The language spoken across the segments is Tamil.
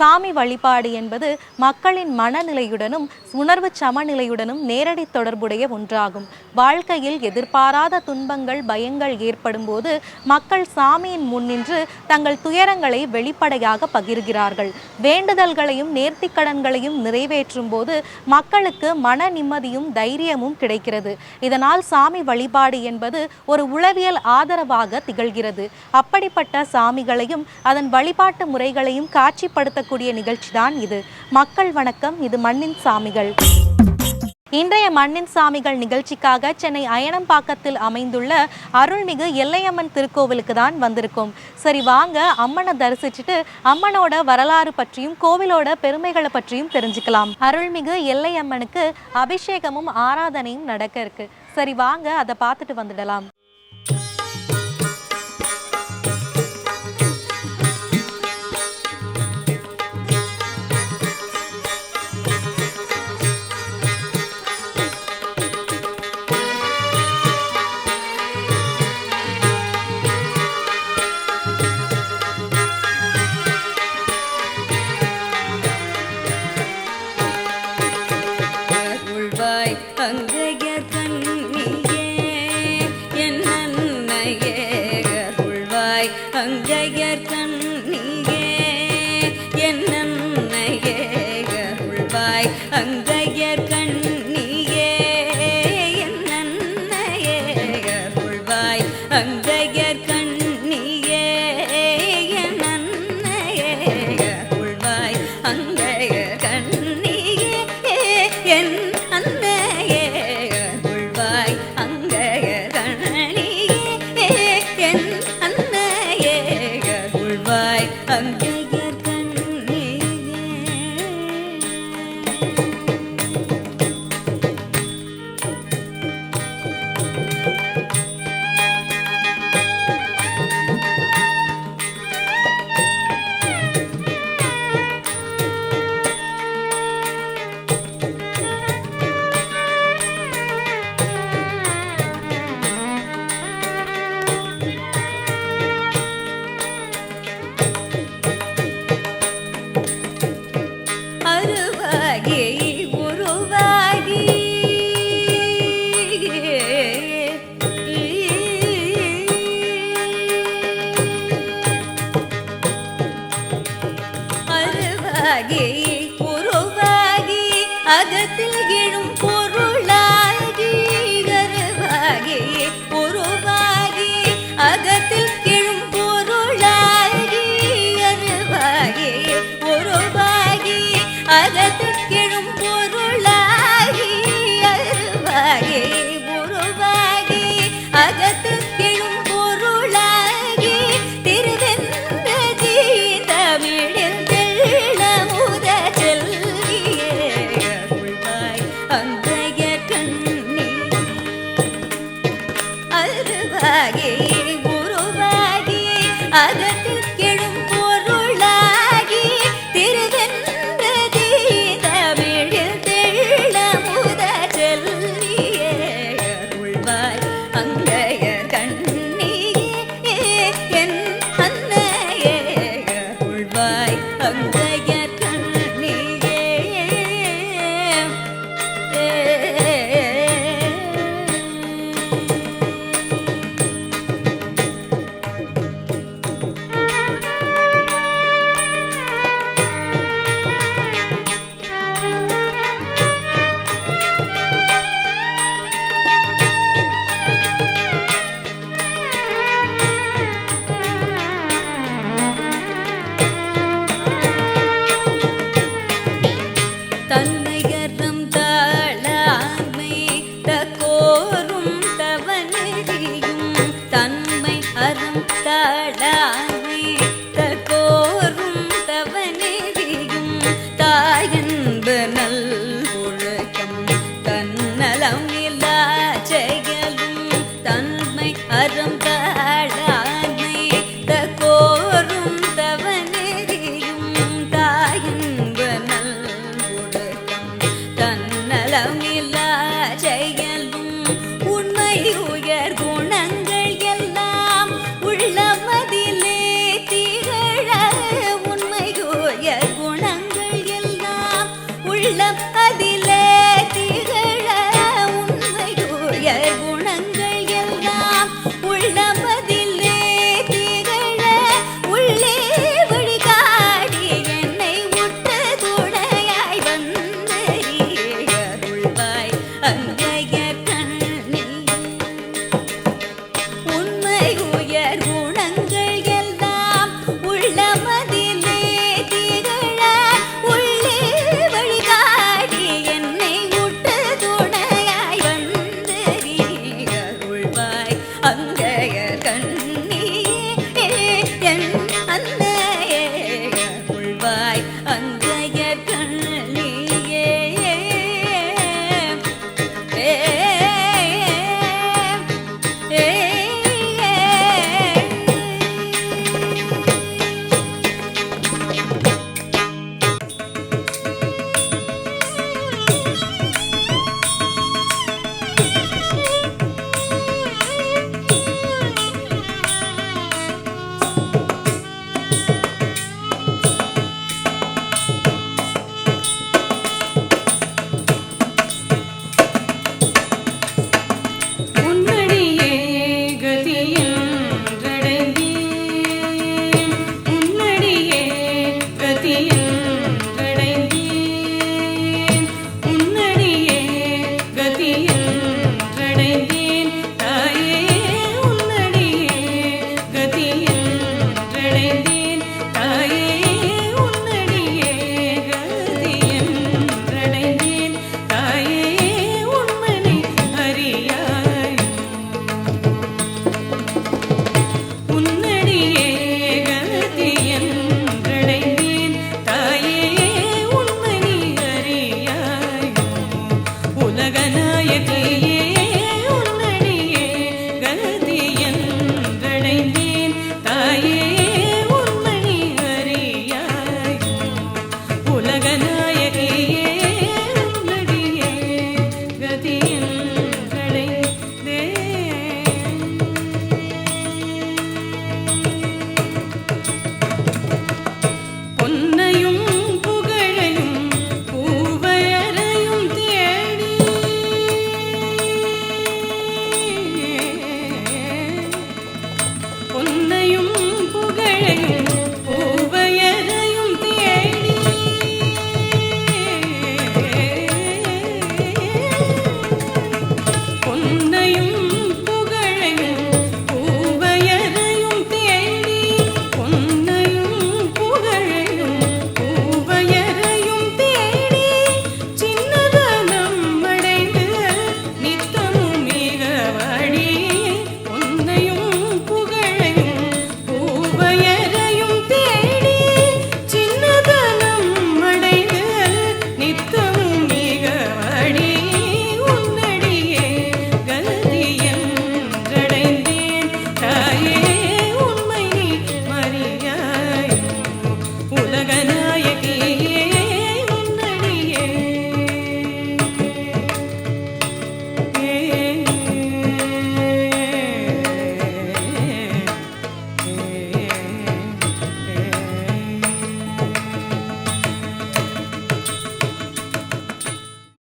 சாமி வழிபாடு என்பது மக்களின் மனநிலையுடனும் உணர்வு சமநிலையுடனும் நேரடி தொடர்புடைய ஒன்றாகும். வாழ்க்கையில் எதிர்பாராத துன்பங்கள் பயங்கள் ஏற்படும் போது மக்கள் சாமியின் முன்னின்று தங்கள் துயரங்களை வெளிப்படையாக பகிர்கிறார்கள். வேண்டுதல்களையும் நேர்த்திக்கடன்களையும் நிறைவேற்றும் போது மக்களுக்கு மன நிம்மதியும் தைரியமும் கிடைக்கிறது. இதனால் சாமி வழிபாடு என்பது ஒரு உளவியல் ஆதரவாக திகழ்கிறது. அப்படிப்பட்ட சாமிகளையும் அதன் வழிபாட்டு முறைகளையும் காட்சிப்படுத்தக்கூடிய நிகழ்ச்சிதான் இது. மக்கள் வணக்கம், இது மண்ணின் சாமிகள். இன்றைய மண்ணின் சாமிகள் நிகழ்ச்சிக்காக சென்னை அயனம்பாக்கத்தில் அமைந்துள்ள அருள்மிகு எல்லையம்மன் திருக்கோவிலுக்கு தான் வந்திருக்கோம். சரி வாங்க, அம்மனை தரிசிச்சுட்டு அம்மனோட வரலாறு பற்றியும் கோவிலோட பெருமைகளை பற்றியும் தெரிஞ்சுக்கலாம். அருள்மிகு எல்லையம்மனுக்கு அபிஷேகமும் ஆராதனையும் நடக்க இருக்கு. சரி வாங்க, அதை பார்த்துட்டு வந்துடலாம். அகத்தில் எழும் பொருளாகி கருவாகி உருவாகி அகத்தில் எழும் பொருளாகி கருவாகி உருவாகி அகத்தில் எழும் பொருளாகி கருவாகி உருவாகி அகத்தில் எழும் பொருளாகி திருவெந்ததி தமிழில் தெள்ளமுத செல்வியே அருள்வாய் அன்றைய கண்ணியே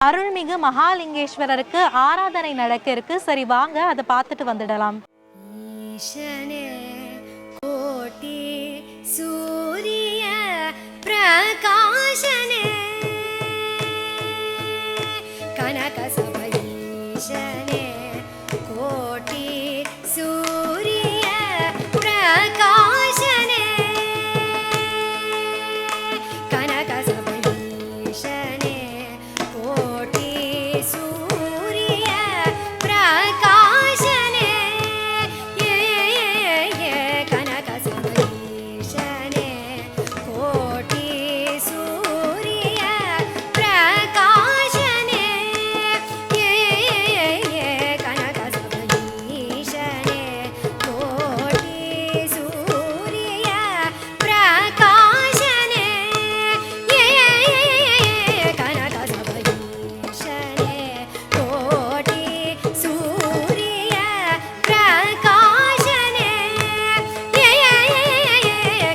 அருள்மிகு மகாலிங்கேஸ்வரருக்கு ஆராதனை நடக்க இருக்கு. சரி வாங்க அதை பார்த்துட்டு வந்துடலாம். ஈசனே கோட்டி சூரிய பிரகாசனே கனக சபைஈசனே கோட்டி சூரிய பிரகாசனே கனக சபைஈசனே கோட்டி சூரிய பிரகாசனே கனக சபைஈசனே கோட்டி சூரிய பிரகாசனே கனக சபைஈசனே கோட்டி சூரிய பிரகாசனே கனக சபைஈசனே கோட்டி சூரிய பிரகாசனே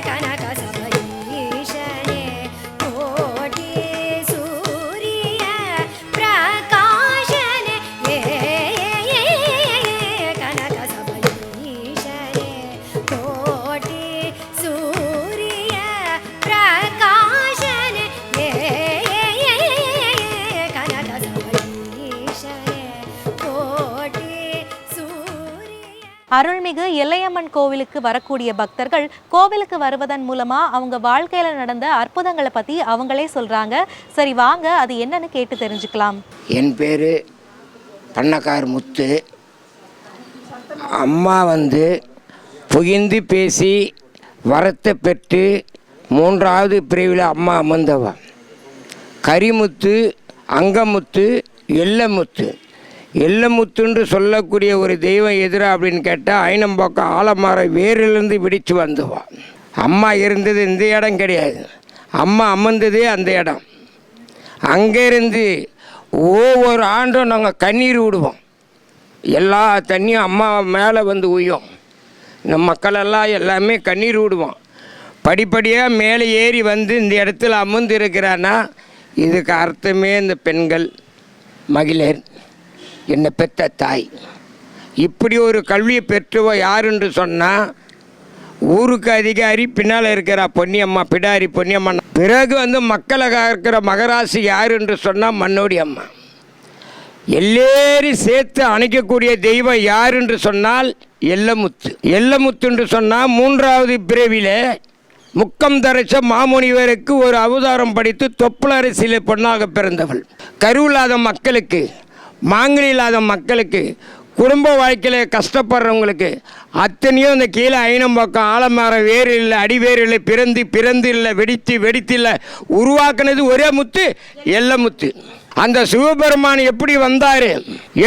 கனக சபைஈசனே கோட்டி சூரிய பிரகாசனே கனக சபைஈசனே கோட்டி சூரிய பிரகாசனே கனக சபைஈசனே கோட்டி சூரிய. அருள்மிகு எல்லையம்மன் கோவிலுக்கு வரக்கூடிய பக்தர்கள் கோவிலுக்கு வருவதன் மூலமா அவங்க வாழ்க்கையில நடந்த அற்புதங்களை பத்தி அவங்களே சொல்றாங்க. சரி வாங்க அது என்னன்னு கேட்டு தெரிஞ்சுக்கலாம். என் பேர் பண்ணக்கார் முத்து. அம்மா புகிந்து பேசி வரத்தை பெற்று மூன்றாவது பிரிவில் அம்மா அமர்ந்தவா. கரிமுத்து, அங்கமுத்து, எல்லமுத்து. எல்லமுத்துன்று சொல்லக்கூடிய ஒரு தெய்வம் எதிரா அப்படின்னு கேட்டால் ஐனம்பாக்கம் ஆலமர வேரிலிருந்து விடித்து வந்தவா. அம்மா இருந்தது இந்த இடம் கிடையாது, அம்மா அமர்ந்ததே அந்த இடம். அங்கேருந்து ஒவ்வொரு ஆண்டும் நாங்கள் கண்ணீர் விடுவோம். எல்லா தண்ணியும் அம்மா மேலே வந்து உய்யும். இந்த மக்களெல்லாம் எல்லாமே கண்ணீர் விடுவோம். படிப்படியாக மேலே ஏறி வந்து இந்த இடத்துல அமர்ந்து இருக்கிறான்னா இதுக்கு அர்த்தமே இந்த பெண்கள், மகளிர், என்னை பெற்ற தாய். இப்படி ஒரு கல்வியை பெற்றவ யாருன்னு சொன்னால் ஊருக்கு அதிகாரி பின்னால் இருக்கிற பொன்னியம்மா, பிடாரி பொன்னியம்மா. பிறகு வந்து மக்களை காக்கிற மகராசி யாருன்னு சொன்னால் மண்ணோடி அம்மா. எல்லேரி சேர்த்து அணைக்கக்கூடிய தெய்வம் யாருன்னு சொன்னால் எல்லமுத்து. எல்லமுத்துன்று சொன்னால் மூன்றாவது பிறவியில் முக்கம் தரைச்ச மாமுனிவருக்கு ஒரு அவதாரம் படித்து தொப்புள் அரசியல் பொண்ணாக பிறந்தவள். கருவில்லாத மக்களுக்கு, மாங்கனி இல்லாத மக்களுக்கு, குடும்ப வாழ்க்கையில் கஷ்டப்படுறவங்களுக்கு அத்தனையும் இந்த கீழே ஐனம்பாக்கம் ஆலமரம் வேறு இல்லை, அடிவேறு இல்லை, பிறந்து இல்லை, வெடித்து இல்லை, உருவாக்குனது ஒரே முத்து, எல்லமுத்து. அந்த சிவபெருமான் எப்படி வந்தார்?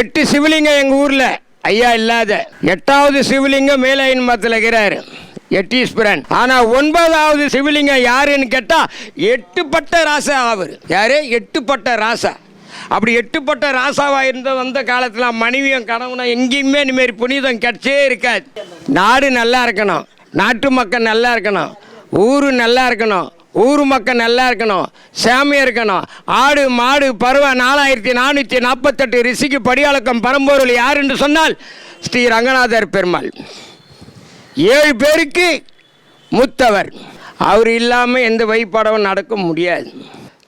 8 சிவலிங்கம் எங்கள் ஊரில் ஐயா இல்லாத 8வது சிவலிங்கம் மேலையன்மத்தில் இருக்கிறார், எட்டீஸ்வரன். ஆனால் 9வது சிவலிங்கம் யாருன்னு கேட்டால் 8 பட்ட ராசா. அவர் யாரு? 8 பட்ட ராசா. அப்படி 8 பட்ட ராசாவாக இருந்த வந்த காலத்தில் மனைவியும் கணவனும் எங்கேயுமே இனிமேல் புனிதம் கிடச்சே இருக்காது. நாடு நல்லா இருக்கணும், நாட்டு மக்கள் நல்லா இருக்கணும், ஊர் நல்லா இருக்கணும், ஊர் மக்கள் நல்லா இருக்கணும், சாமியாக இருக்கணும். ஆடு மாடு பருவ 4448 ரிஷிக்கு படியாளக்கம் பரம்பொருள் யார் என்று சொன்னால் ஸ்ரீ ரங்கநாதர் பெருமாள். 7 பேருக்கு மூத்தவர். அவர் இல்லாமல் எந்த வழிபாடும் நடக்க முடியாது.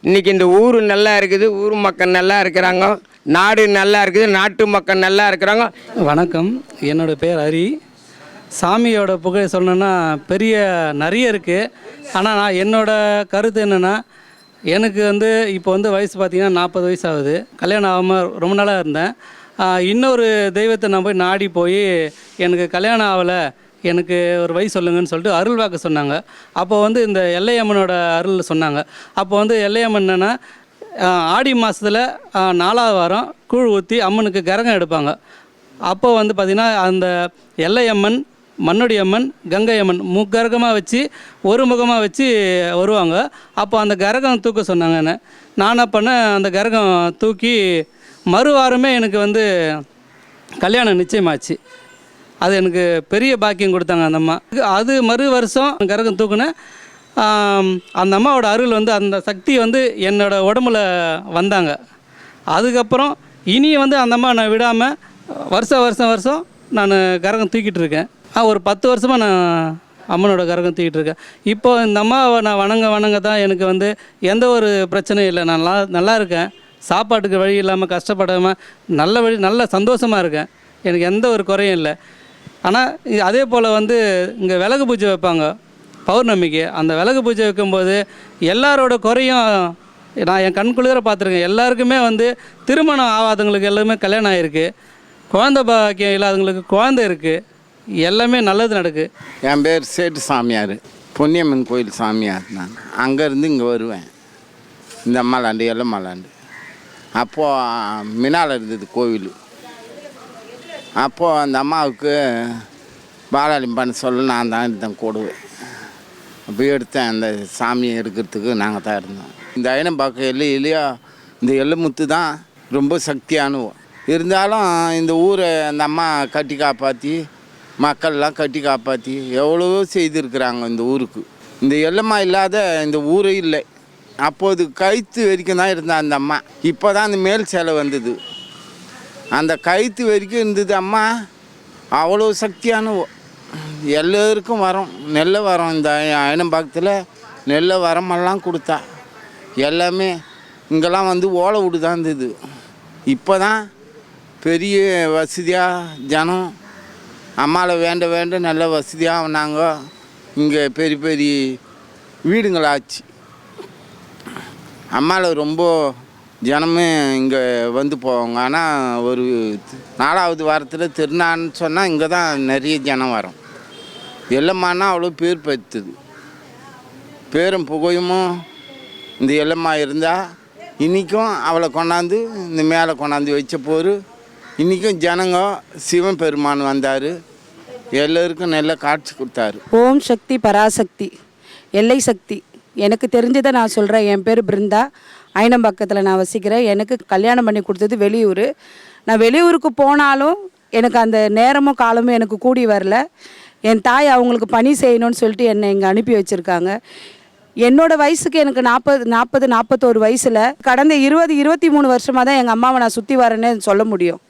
இன்றைக்கி இந்த ஊர் நல்லா இருக்குது, ஊர் மக்கள் நல்லா இருக்கிறாங்க, நாடு நல்லா இருக்குது, நாட்டு மக்கள் நல்லா இருக்கிறாங்க. வணக்கம், என்னோடய பேர் ஹரி. சாமியோட புகழ் சொல்லணுன்னா நிறைய இருக்குது. ஆனால் நான் என்னோடய கருத்து என்னென்னா, எனக்கு வந்து இப்போ வந்து வயசு பார்த்திங்கன்னா 40 வயசு ஆகுது. கல்யாணம் ஆகாமல் ரொம்ப நாளாக இருந்தேன். இன்னொரு தெய்வத்தை நான் போய் நாடி போய் எனக்கு கல்யாணம் ஆகலை, எனக்கு ஒரு வழி சொல்லுங்கன்னு சொல்லிட்டு அருள் வாக்கு சொன்னாங்க. அப்போ வந்து இந்த எல்லையம்மனோட அருள் சொன்னாங்க. அப்போ வந்து எல்லையம்மன் என்னென்னா ஆடி மாதத்தில் 4வது வாரம் கூழ் ஊற்றி அம்மனுக்கு கரகம் எடுப்பாங்க. அப்போ வந்து பார்த்திங்கன்னா அந்த எல்லையம்மன், மண்ணுடி அம்மன், கங்கை அம்மன் முக்கரகமாக வச்சு ஒரு முகமாக வச்சு வருவாங்க. அப்போ அந்த கரகம் தூக்க சொன்னாங்க. நான் என்ன பண்ணேன், அந்த கரகம் தூக்கி மறுவாரமே எனக்கு வந்து கல்யாணம் நிச்சயமாச்சு. அது எனக்கு பெரிய பாக்கியம் கொடுத்தாங்க அந்த அம்மா. அது மறு வருஷம் கரகம் தூக்குனேன். அந்த அம்மாவோட அருள் வந்து அந்த சக்தி வந்து என்னோடய உடம்புல வந்தாங்க. அதுக்கப்புறம் இனி வந்து அந்த அம்மா நான் விடாமல் வருஷம் நான் கரகம் தூக்கிட்டு இருக்கேன். ஒரு 10 வருஷமாக நான் அம்மனோட கரகம் தூக்கிட்டு இருக்கேன். இப்போ இந்த அம்மாவை நான் வணங்க தான் எனக்கு வந்து எந்த ஒரு பிரச்சனையும் இல்லை. நான் நல்லா இருக்கேன். சாப்பாட்டுக்கு வழி இல்லாமல் கஷ்டப்படாமல் நல்ல சந்தோஷமாக இருக்கேன். எனக்கு எந்த ஒரு குறையும் இல்லை. ஆனால் அதே போல் வந்து இங்கே விளக்கு பூஜை வைப்பாங்க பௌர்ணமிக்கு. அந்த விளக்கு பூஜை வைக்கும்போது எல்லாரோட குறையும் நான் என் கண்குளிர பார்த்துருக்கேன். எல்லாருக்குமே வந்து திருமணம் ஆகாதவங்களுக்கு எல்லாமே கல்யாணம் ஆகிருக்கு, குழந்தை பாக்கியம் இல்லாதவங்களுக்கு குழந்தை இருக்குது, எல்லாமே நல்லது நடக்கு. என் பேர் சேட்டு சாமியார், பொன்னியம்மன் கோயில் சாமியார். நான் அங்கேருந்து இங்கே வருவேன், இந்த அம்மாலாண்டு எல்லம்மாலாண்டு. அப்போது மினால் இருந்தது கோவில். அப்போது அந்த அம்மாவுக்கு பாலாளியம் பண்ண சொல்ல நான் தான் எடுத்தேன் கூடுவேன். அப்போ எடுத்தேன். அந்த சாமியை எடுக்கிறதுக்கு நாங்கள் தான் இருந்தோம். இந்த ஐனம்பாக்கம் இல்லையா, இந்த எல்லுமுத்து தான் ரொம்ப சக்தியானவோம். இருந்தாலும் இந்த ஊரை அந்த அம்மா கட்டி காப்பாற்றி, மக்கள்லாம் கட்டி காப்பாற்றி எவ்வளவோ செய்திருக்கிறாங்க இந்த ஊருக்கு. இந்த எல்லம்மா இல்லாத இந்த ஊரே இல்லை. அப்போது கயிற்று வரைக்கும் தான் இருந்தா அந்த அம்மா. இப்போ தான் அந்த மேல் சேலை வந்தது. அந்த கயிற்று வரைக்கும் இருந்தது அம்மா. அவ்வளோ சக்தியானவோ. எல்லோருக்கும் வரும், நெல்லை வரும். இந்த ஐனம்பாக்கத்தில் நெல்லை வரமெல்லாம் கொடுத்தா. எல்லாமே இங்கெல்லாம் வந்து ஓலை வீடு தான் இருந்தது. இப்போ தான் பெரிய வசதியாக ஜனம் அம்மாவில் வேண்ட நல்ல வசதியாக நாங்கள் இங்கே பெரிய வீடுங்களாச்சு. அம்மாவில் ரொம்ப ஜனமே இங்கே வந்து போவாங்க. ஆனால் ஒரு 4வது வாரத்தில் திருநான்னு சொன்னால் இங்கே தான் நிறைய ஜனம் வரும். எல்லம்மானா அவ்வளோ பேர் பெற்றுது. பேரும் புகையுமோ இந்த எல்லம்மா இருந்தால் இன்றைக்கும் அவளை கொண்டாந்து இந்த மேலே கொண்டாந்து வச்ச போர் இன்றைக்கும் ஜனங்க சிவன் பெருமான் வந்தார், எல்லோருக்கும் நல்ல காட்சி கொடுத்தாரு. ஓம் சக்தி பராசக்தி எல்லை சக்தி. எனக்கு தெரிஞ்சதை நான் சொல்கிறேன். என் பேர் பிருந்தா, ஐனம்பாக்கத்தில் நான் வசிக்கிறேன். எனக்கு கல்யாணம் பண்ணி கொடுத்தது வெளியூர். நான் வெளியூருக்கு போனாலும் எனக்கு அந்த நேரமும் காலமும் எனக்கு கூடி வரல. என் தாய் அவங்களுக்கு பணி செய்யணும்னு சொல்லிட்டு என்னை இங்கே அனுப்பி வச்சுருக்காங்க. என்னோடய வயசுக்கு எனக்கு 41 வயசில் கடந்த 23 வருஷமாக தான் எங்கள் அம்மாவை நான் சுற்றி வரேன்னு சொல்ல முடியும்.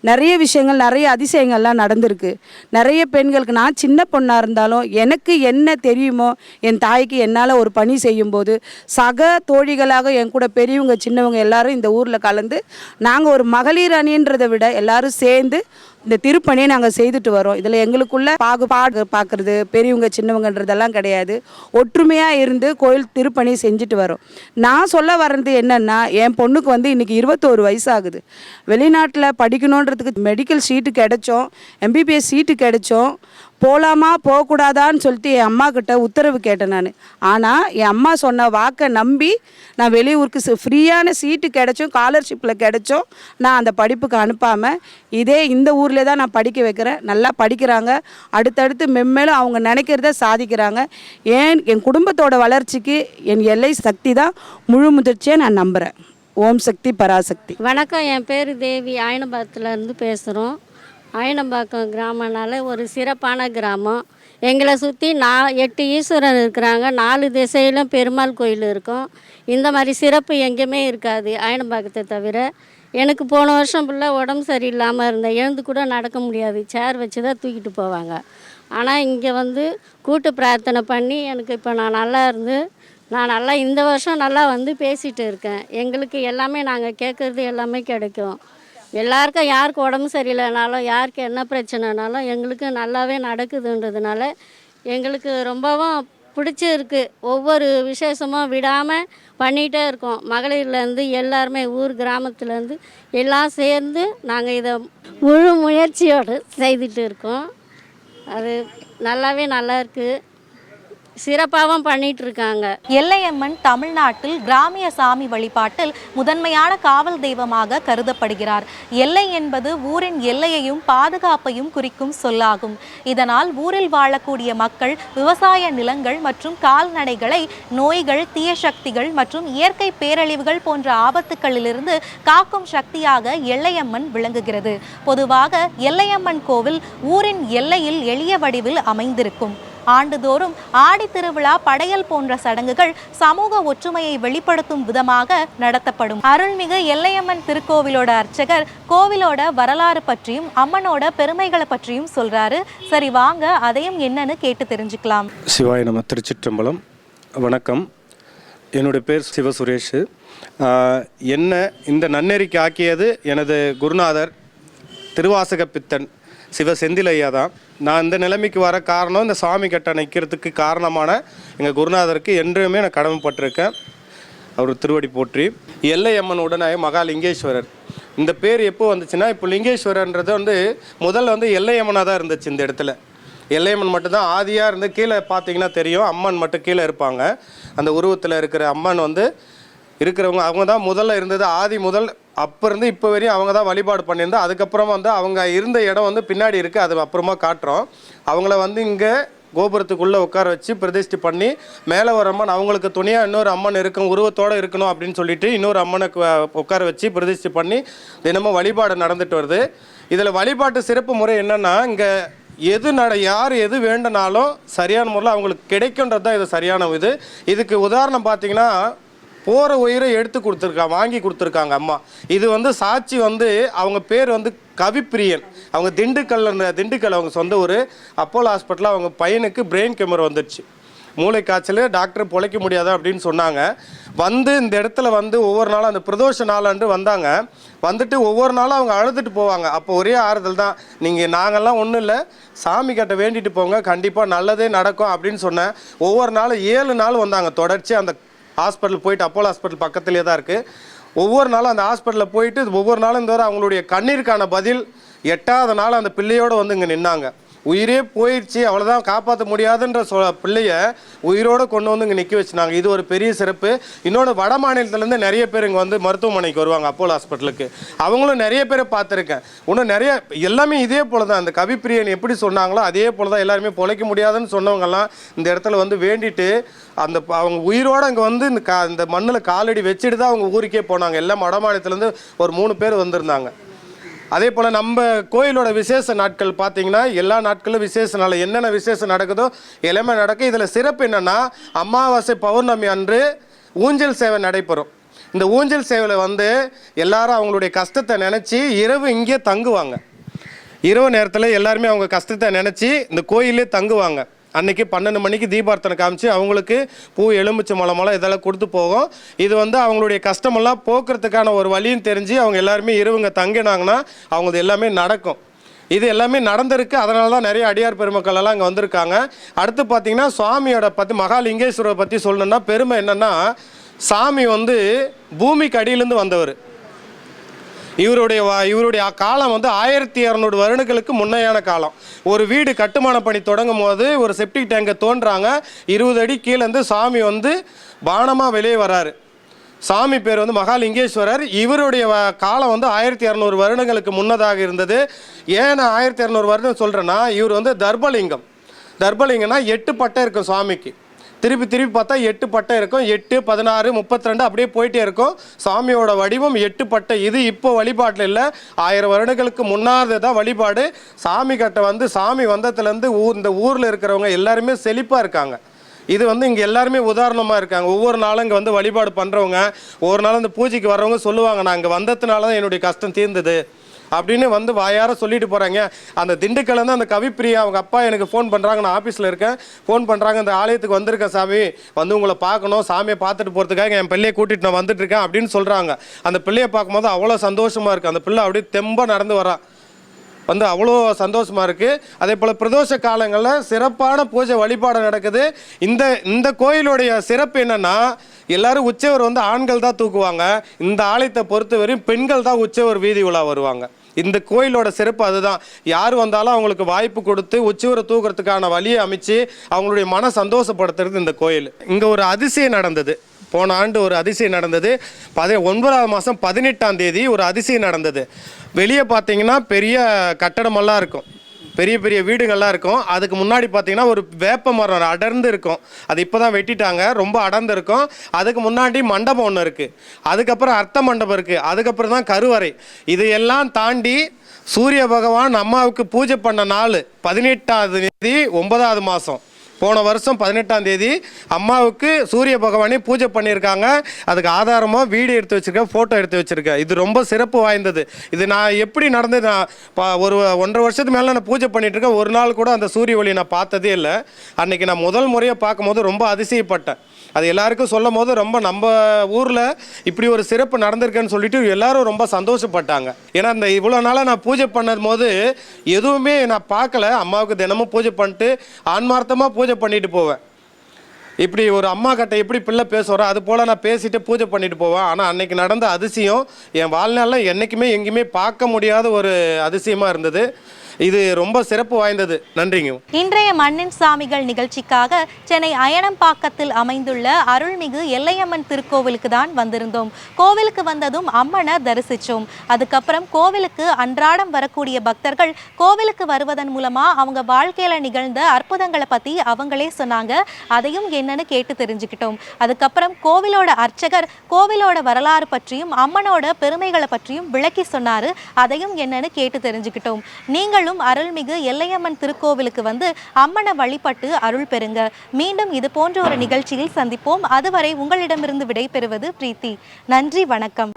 நிறைய விஷயங்கள், நிறைய அதிசயங்கள்லாம் நடந்திருக்கு. நிறைய பெண்களுக்கு, நான் சின்ன பொண்ணாக இருந்தாலும் எனக்கு என்ன தெரியுமோ என் தாய்க்கு என்னால் ஒரு பணி செய்யும்போது சக தோழிகளாக என் கூட பெரியவங்க சின்னவங்க எல்லாரும் இந்த ஊரில் கலந்து நாங்கள் ஒரு மகளிர் அணின்றதை விட எல்லாரும் சேர்ந்து இந்த திருப்பணியை நாங்கள் செய்துட்டு வரோம். இதில் எங்களுக்குள்ள பாகுபாடு பார்க்குறது பெரியவங்க சின்னவங்கன்றதெல்லாம் கிடையாது. ஒற்றுமையாக இருந்து கோயில் திருப்பணி செஞ்சுட்டு வரோம். நான் சொல்ல வர்றது என்னென்னா, என் பொண்ணுக்கு இன்றைக்கி 21 வயசாகுது. வெளிநாட்டில் படிக்கணுன்றதுக்கு மெடிக்கல் சீட்டு கிடைச்சோம், MBBS சீட்டு கிடைச்சோம். போகலாமா போகக்கூடாதான்னு சொல்லிட்டு என் அம்மா கிட்ட உத்தரவு கேட்டேன் நான். ஆனால் என் அம்மா சொன்ன வாக்கை நம்பி நான் வெளியூருக்கு ஃப்ரீயான சீட்டு கிடைச்சோம், ஸ்காலர்ஷிப்பில் கிடைச்சோம். நான் அந்த படிப்புக்கு அனுப்பாமல் இந்த ஊரில் தான் நான் படிக்க வைக்கிறேன். நல்லா படிக்கிறாங்க, அடுத்தடுத்து மென்மேலும் அவங்க நினைக்கிறத சாதிக்கிறாங்க. என் குடும்பத்தோட வளர்ச்சிக்கு என் எல்லை சக்தி தான் முழு முதிர்ச்சியை நான் நம்புகிறேன். ஓம் சக்தி பராசக்தி. வணக்கம், என் பேர் தேவி, ஆயனபாக்கத்துலேருந்து பேசுகிறோம். ஆயனம்பாக்கம் கிராமனால ஒரு சிறப்பான கிராமம். எங்களை சுற்றி 8 ஈஸ்வரர் இருக்கிறாங்க. 4 திசையிலும் பெருமாள் கோயில் இருக்கும். இந்த மாதிரி சிறப்பு எங்கேயுமே இருக்காது ஆயனம்பாக்கத்தை தவிர. எனக்கு போன வருஷம் ஃபுல்லாக உடம்பு சரியில்லாமல் இருந்தேன். எழுந்து கூட நடக்க முடியாது, சேர் வச்சு தான் தூக்கிட்டு போவாங்க. ஆனால் இங்கே கூட்டு பிரார்த்தனை பண்ணி எனக்கு இப்போ நான் நல்லா இருந்து நான் நல்லா இந்த வருஷம் நல்லா பேசிகிட்டு இருக்கேன். எங்களுக்கு எல்லாமே நாங்கள் கேட்குறது எல்லாமே கிடைக்கும். எல்லாருக்கும் யாருக்கு உடம்பு சரியில்லைனாலும் யாருக்கு என்ன பிரச்சனைனாலும் எங்களுக்கு நல்லாவே நடக்குதுன்றதுனால எங்களுக்கு ரொம்பவும் பிடிச்சிருக்கு. ஒவ்வொரு விசேஷமும் விடாமல் பண்ணிகிட்டே இருக்கோம். மகளிர்லேருந்து எல்லாருமே ஊர் கிராமத்துலேருந்து எல்லாம் சேர்ந்து நாங்கள் இதை முழு முயற்சியோடு செய்துட்டு இருக்கோம். அது நல்லாவே நல்லா இருக்குது, சிறப்பாகவும் பண்ணிட்டு இருக்காங்க. எல்லையம்மன் தமிழ்நாட்டில் கிராமிய சாமி வழிபாட்டில் முதன்மையான காவல் தெய்வமாக கருதப்படுகிறார். எல்லை என்பது ஊரின் எல்லையையும் பாதுகாப்பையும் குறிக்கும் சொல்லாகும். இதனால் ஊரில் வாழக்கூடிய மக்கள் விவசாய நிலங்கள் மற்றும் கால்நடைகளை நோய்கள், தீய சக்திகள் மற்றும் இயற்கை பேரழிவுகள் போன்ற ஆபத்துக்களிலிருந்து காக்கும் சக்தியாக எல்லையம்மன் விளங்குகிறது. பொதுவாக எல்லையம்மன் கோவில் ஊரின் எல்லையில் எளிய வடிவில் அமைந்திருக்கும். ஆண்டுதோறும் ஆடி திருவிழா, படையல் போன்ற சடங்குகள் சமூக ஒற்றுமையை வெளிப்படுத்தும் விதமாக நடத்தப்படும். அருள்மிகு எல்லையம்மன் திருக்கோவிலோட அர்ச்சகர் கோவிலோட வரலாறு பற்றியும் அம்மனோட பெருமைகளை பற்றியும் சொல்றாரு. சரி, வாங்க அதையும் என்னன்னு கேட்டு தெரிஞ்சுக்கலாம். சிவாய நம. திருச்சிற்றம்பலம். வணக்கம், என்னுடைய பேர் சிவசுரேஷ். என்ன இந்த நன்னெறிக்கு ஆக்கியது எனது குருநாதர் திருவாசக பித்தன் சிவ செந்திலையா தான். நான் இந்த நிலைமைக்கு வர காரணம் இந்த சாமி கட்ட நிற்கிறதுக்கு காரணமான எங்கள் குருநாதருக்கு என்றுமே நான் கடமைப்பட்டிருக்கேன். அவர் திருவடி போற்றி. எல்லையம்மன் உடனே மகாலிங்கேஸ்வரர் இந்த பேர் எப்போ வந்துச்சுன்னா, இப்போ லிங்கேஸ்வரர்ன்றது முதல்ல எல்லையம்மனாக தான் இருந்துச்சு. இந்த இடத்துல எல்லையம்மன் மட்டும்தான் ஆதியாக இருந்து, கீழே பார்த்தீங்கன்னா தெரியும், அம்மன் மட்டும் கீழே இருப்பாங்க. அந்த உருவத்தில் இருக்கிற அம்மன் இருக்கிறவங்க அவங்க தான் முதல்ல இருந்தது. ஆதி முதல் அப்போ இருந்து இப்போ வரையும் அவங்க தான் வழிபாடு பண்ணியிருந்தா. அதுக்கப்புறமா அவங்க இருந்த இடம் பின்னாடி இருக்குது, அது அப்புறமா காட்டுறோம். அவங்கள இங்கே கோபுரத்துக்குள்ளே உட்கார வச்சு பிரதிஷ்டை பண்ணி மேலே ஒரு அம்மன் அவங்களுக்கு துணியாக இன்னொரு அம்மன் இருக்கும், உருவத்தோடு இருக்கணும் அப்படின்னு சொல்லிட்டு இன்னொரு அம்மனை உட்கார வச்சு பிரதிஷ்டை பண்ணி தினமும் வழிபாடு நடந்துட்டு வருது. இதில் வழிபாட்டு சிறப்பு முறை என்னென்னா, இங்கே யார் எது வேண்டுனாலும் சரியான முறையில் அவங்களுக்கு கிடைக்குன்றது தான் இது சரியான இதுக்கு உதாரணம் பார்த்தீங்கன்னா, போகிற உயிரை எடுத்து கொடுத்துருக்காங்க, வாங்கி கொடுத்துருக்காங்க அம்மா. இது சாட்சி அவங்க பேர் கவிப்பிரியன். அவங்க திண்டுக்கல் அவங்க சொந்த ஊர். அப்போலோ ஹாஸ்பிட்டலில் அவங்க பையனுக்கு பிரெயின் கேமரா வந்துடுச்சு, மூளை காய்ச்சல், டாக்டர் பிழைக்க முடியாது அப்படின்னு சொன்னாங்க. இந்த இடத்துல ஒவ்வொரு நாளும் அந்த பிரதோஷ நாளாண்டு வந்தாங்க. வந்துட்டு ஒவ்வொரு நாளும் அவங்க அழுதுட்டு போவாங்க. அப்போ ஒரே ஆறுதல் தான், நாங்கள்லாம் ஒன்றும் இல்லை, சாமி கிட்ட வேண்டிட்டு போங்க, கண்டிப்பாக நல்லதே நடக்கும் அப்படின்னு சொன்னேன். ஒவ்வொரு நாளும் 7 நாள் வந்தாங்க தொடர்ச்சி. அந்த ஹாஸ்பிட்டல் போயிட்டு, அப்போலோ ஹாஸ்பிட்டல் பக்கத்துலேயே தான் இருக்குது. ஒவ்வொரு நாளும் அந்த ஹாஸ்பிட்டலில் போயிட்டு ஒவ்வொரு நாளும் இந்த அவங்களுடைய கண்ணீருக்கான பதில் 8ஆவது நாள் அந்த பிள்ளையோடு இங்கே நின்னாங்க. உயிரே போயிடுச்சு, அவ்வளோதான், காப்பாற்ற முடியாதுன்ற பிள்ளைய உயிரோடு கொண்டு வந்து இங்கே நிற்க வச்சுனாங்க. இது ஒரு பெரிய சிறப்பு. இன்னொன்று, வட மாநிலத்துலேருந்து நிறைய பேர் இங்கே வந்து மருத்துவமனைக்கு வருவாங்க, அப்போலோ ஹாஸ்பிட்டலுக்கு. அவங்களும் நிறைய பேரை பார்த்துருக்கேன். இன்னும் நிறைய எல்லாமே இதே போல் தான். அந்த கவிப்பிரியன் எப்படி சொன்னாங்களோ அதே போல் தான். எல்லாருமே பொழைக்க முடியாதுன்னு சொன்னவங்கெல்லாம் இந்த இடத்துல வந்து வேண்டிட்டு அவங்க உயிரோடு அங்கே வந்து இந்த மண்ணில் காலடி வச்சுட்டு தான் அவங்க ஊருக்கே போனாங்க. எல்லாம் வட மாநிலத்துலேருந்து ஒரு 3 பேர் வந்திருந்தாங்க. அதே போல் நம்ம கோயிலோட விசேஷ நாட்கள் பார்த்திங்கன்னா எல்லா நாட்களும் விசேஷ நாள், என்னென்ன விசேஷம் நடக்குதோ எல்லாமே நடக்கும். இதில் சிறப்பு என்னென்னா, அமாவாசை பௌர்ணமி அன்று ஊஞ்சல் சேவை நடைபெறும். இந்த ஊஞ்சல் சேவையில் வந்து எல்லாரும் அவங்களுடைய கஷ்டத்தை நினச்சி இரவு இங்கே தங்குவாங்க. இரவு நேரத்தில் எல்லாருமே அவங்க கஷ்டத்தை நினச்சி இந்த கோயிலே தங்குவாங்க. அன்றைக்கி 12 மணிக்கு தீபார்த்தனை காமிச்சு அவங்களுக்கு பூ, எலுமிச்சை மலை இதெல்லாம் கொடுத்து போகும். இது வந்து அவங்களுடைய கஷ்டமெல்லாம் போக்குறதுக்கான ஒரு வழியும் தெரிஞ்சு அவங்க எல்லாருமே இரவுங்க தங்கினாங்கன்னா அவங்களுக்கு எல்லாமே நடக்கும். இது எல்லாமே நடந்திருக்கு. அதனால தான் நிறைய அடியார் பெருமக்கள் எல்லாம் இங்கே வந்திருக்காங்க. அடுத்து பார்த்திங்கன்னா சுவாமியோட பற்றி, மகாலிங்கேஸ்வரரை பற்றி சொல்லணுன்னா பெருமை என்னென்னா, சாமி வந்து பூமிக்கு அடியிலேருந்து வந்தவர். இவருடைய காலம் வந்து 1200 வருடங்களுக்கு முன்னையான காலம். ஒரு வீடு கட்டுமான பணி தொடங்கும் போது ஒரு செப்டிக் டேங்கை தோன்றாங்க. 20 அடி கீழேருந்து சாமி வந்து பானமாக வெளியே வராரு. சாமி பேர் வந்து மகாலிங்கேஸ்வரர். இவருடைய காலம் வந்து 1200 வருடங்களுக்கு முன்னதாக இருந்தது. ஏன் நான் 1200 வருடம் சொல்கிறேன்னா, இவர் வந்து தர்பலிங்கம். தர்பலிங்கம்னா 8 பட்டை இருக்கும் சாமிக்கு. திருப்பி பார்த்தா 8 பட்டை இருக்கும். 8, 16, 32 அப்படியே போயிட்டே இருக்கும். சாமியோட வடிவம் 8 பட்டை. இது இப்போ வழிபாட்டில் இல்லை, 1000 வருடங்களுக்கு முன்னாடி தான் வழிபாடு. சாமி கிட்ட வந்து சாமி வந்ததுலேருந்து இந்த ஊரில் இருக்கிறவங்க எல்லாருமே செழிப்பாக இருக்காங்க. இது வந்து இங்கே எல்லாருமே உதாரணமாக இருக்காங்க. ஒவ்வொரு நாளும் இங்கே வந்து வழிபாடு பண்ணுறவங்க, ஒவ்வொரு நாளும் இந்த பூஜைக்கு வர்றவங்க சொல்லுவாங்க, நான் இங்கே வந்ததுனால தான் என்னுடைய கஷ்டம் தீர்ந்தது அப்படின்னு வந்து வாயார சொல்லிட்டு போகிறாங்க. அந்த திண்டுக்கல்லேருந்து அந்த கவிப்பிரியா அவங்க அப்பா எனக்கு ஃபோன் பண்ணுறாங்க, நான் ஆஃபீஸில் இருக்கேன், ஃபோன் பண்ணுறாங்க, இந்த ஆலயத்துக்கு வந்திருக்கேன் சாமி, வந்து உங்களை பார்க்கணும், சாமியை பார்த்துட்டு போகிறதுக்காக என் பிள்ளையை கூட்டிகிட்டு நான் வந்துட்டுருக்கேன் அப்படின்னு சொல்கிறாங்க. அந்த பிள்ளையை பார்க்கும்போது அவ்வளோ சந்தோஷமாக இருக்குது. அந்த பிள்ளை அப்படியே தெம்பாக நடந்து வரான், வந்து அவ்வளோ சந்தோஷமாக இருக்குது. அதே போல் பிரதோஷ காலங்களில் சிறப்பான பூஜை வழிபாடு நடக்குது. இந்த கோயிலுடைய சிறப்பு என்னென்னா, எல்லோரும் உற்சவர் வந்து ஆண்கள் தான் தூக்குவாங்க. இந்த ஆலயத்தை பொறுத்தவரையும் பெண்கள் தான் உற்சவர் வீதி உலா வருவாங்க. இந்த கோயிலோட சிறப்பு அதுதான். யார் வந்தாலும் அவங்களுக்கு வாய்ப்பு கொடுத்து உற்சவரை தூக்குறதுக்கான வழியை அமைச்சு அவங்களுடைய மன சந்தோஷப்படுத்துறது இந்த கோயில். இங்கே ஒரு அதிசயம் நடந்தது. போன ஆண்டு ஒரு அதிசயம் நடந்தது. 9ஆம் மாதம் 18ஆம் தேதி ஒரு அதிசயம் நடந்தது. வெளியே பார்த்தீங்கன்னா பெரிய கட்டடமெல்லாம் இருக்கும், பெரிய பெரிய வீடுகள்லாம் இருக்கும். அதுக்கு முன்னாடி பார்த்தீங்கன்னா ஒரு வேப்ப மரம் அடர்ந்து இருக்கும். அது இப்போ தான் வெட்டிட்டாங்க, ரொம்ப அடர்ந்து இருக்கும். அதுக்கு முன்னாடி மண்டபம் ஒன்று இருக்குது, அதுக்கப்புறம் அர்த்த மண்டபம் இருக்குது, அதுக்கப்புறம் தான் கருவறை. இது எல்லாம் தாண்டி சூரிய பகவான் அம்மாவுக்கு பூஜை பண்ண நாள் 18ஆம் தேதி 9ஆவது மாதம் போன வருஷம் 18ஆம் தேதி அம்மாவுக்கு சூரிய பகவானே பூஜை பண்ணியிருக்காங்க. அதுக்கு ஆதாரமாக வீடியோ எடுத்து வச்சுருக்கேன், ஃபோட்டோ எடுத்து வச்சுருக்கேன். இது ரொம்ப சிறப்பு வாய்ந்தது. இது நான் எப்படி நடந்தது, நான் ஒரு 1.5 வருஷத்துக்கு மேலே நான் பூஜை பண்ணிகிட்ருக்கேன். ஒரு நாள் கூட அந்த சூரிய ஒளி நான் பார்த்ததே இல்லை. அன்றைக்கி நான் முதல் முறையாக பார்க்கும்போது ரொம்ப அதிசயப்பட்டேன். அது எல்லாருக்கும் சொல்லும் போது ரொம்ப நம்ம ஊரில் இப்படி ஒரு சிறப்பு நடந்திருக்குன்னு சொல்லிட்டு எல்லாரும் ரொம்ப சந்தோஷப்பட்டாங்க. ஏன்னா இந்த இவ்வளோ நாளாக நான் பூஜை பண்ணும் போது எதுவுமே நான் பார்க்கல. அம்மாவுக்கு தினமும் பூஜை பண்ணிட்டு ஆன்மார்த்தமாக பூஜை பண்ணிட்டு போவேன். இப்படி ஒரு அம்மா கிட்ட எப்படி பிள்ளை பேசுகிறோம் அது போல் நான் பேசிட்டு பூஜை பண்ணிட்டு போவேன். ஆனால் அன்னைக்கு நடந்த அதிசயம் என் வாழ்நாளில் என்றைக்குமே எங்கேயுமே பார்க்க முடியாத ஒரு அதிசயமாக இருந்தது. இது ரொம்ப சிறப்பு வாய்ந்தது. நன்றிங்க. இன்றைய மண்ணின் சாமிகள் நிகழ்ச்சிக்காக சென்னை அயனம்பாக்கத்தில் அமைந்துள்ள அருள்மிகு எல்லையம்மன் திருக்கோவிலுக்கு தான் வந்திருந்தோம். கோவிலுக்கு வந்ததும் அம்மனை தரிசித்தோம். அதுக்கப்புறம் கோவிலுக்கு அன்றாடம் வரக்கூடிய பக்தர்கள் கோவிலுக்கு வருவதன் மூலமா அவங்க வாழ்க்கையில நிகழ்ந்த அற்புதங்களை பத்தி அவங்களே சொன்னாங்க. அதையும் என்னன்னு கேட்டு தெரிஞ்சுக்கிட்டோம். அதுக்கப்புறம் கோவிலோட அர்ச்சகர் கோவிலோட வரலாறு பற்றியும் அம்மனோட பெருமைகளை பற்றியும் விளக்கி சொன்னாரு. அதையும் என்னன்னு கேட்டு தெரிஞ்சுக்கிட்டோம். நீங்களும் அருள்மிகு எல்லையம்மன் திருக்கோவிலுக்கு வந்து அம்மனை வழிபட்டு அருள் பெறுங்க. மீண்டும் இது போன்ற ஒரு நிகழ்ச்சியில் சந்திப்போம். அதுவரை உங்களிடமிருந்து விடை பெறுவது பிரீத்தி. நன்றி, வணக்கம்.